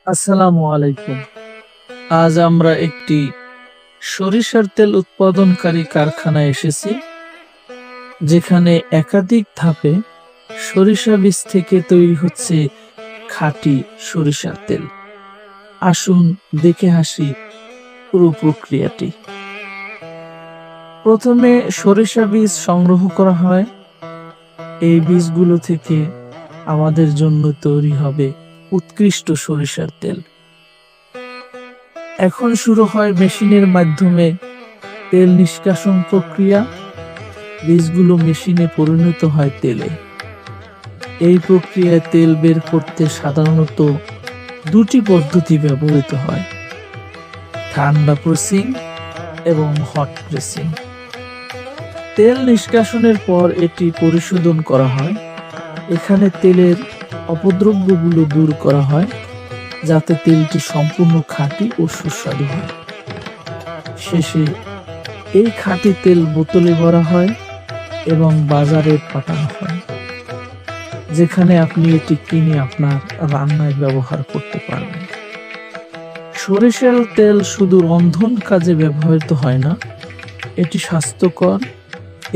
আসসালামু আলাইকুম। আজ আমরা একটি সরিষার তেল উৎপাদনকারী কারখানায় এসেছি, যেখানে একাধিক ধাপে সরিষা বীজ থেকে তৈরি হচ্ছে খাঁটি সরিষার তেল। আসুন দেখে আসি পুরো প্রক্রিয়াটি। প্রথমে সরিষা বীজ সংগ্রহ করা হয়। এই বীজগুলো থেকে আমাদের জন্য তৈরি হবে উৎকৃষ্ট সরিষার তেল। এখন শুরু হয় মেশিনের মাধ্যমে তেল নিষ্কাশন প্রক্রিয়া। বীজগুলো মেশিনে পরিণত হয় তেলে। এই প্রক্রিয়ায় তেল বের করতে সাধারণত দুটি পদ্ধতি ব্যবহৃত হয়: ঠান্ডা প্রেসিং এবং হট প্রেসিং। তেল নিষ্কাশনের পর এটি পরিশোধন করা হয়। এখানে তেলের অপদ্রব্যগুলো দূর করা হয়, যাতে তেলটি সম্পূর্ণ খাঁটি ও সুস্বাদু হয়। শেষে এই খাঁটি তেল বোতলে ভরা হয় এবং বাজারে পাঠানো হয়, যেখানে আপনি এটি কিনে আপনার রান্নায় ব্যবহার করতে পারবেন। সরিষার তেল শুধু রন্ধন কাজে ব্যবহৃত হয় না, এটি স্বাস্থ্যকর।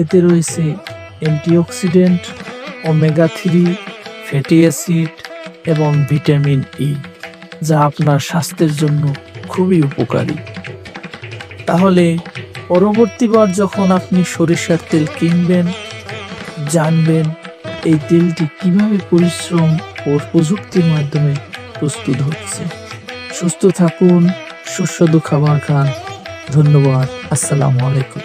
এতে রয়েছে অ্যান্টিঅক্সিডেন্ট, ওমেগা-3 ফ্যাটি অ্যাসিড এবং ভিটামিন ই, যা আপনার স্বাস্থ্যের জন্য খুবই উপকারী। তাহলে পরবর্তীবার যখন আপনি সরিষার তেল কিনবেন, জানবেন এই তেলটি কিভাবে পরিশ্রম ও প্রযুক্তির মাধ্যমে প্রস্তুত হচ্ছে। সুস্থ থাকুন, সুস্বাদু খাবার খান। ধন্যবাদ। আসসালামু আলাইকুম।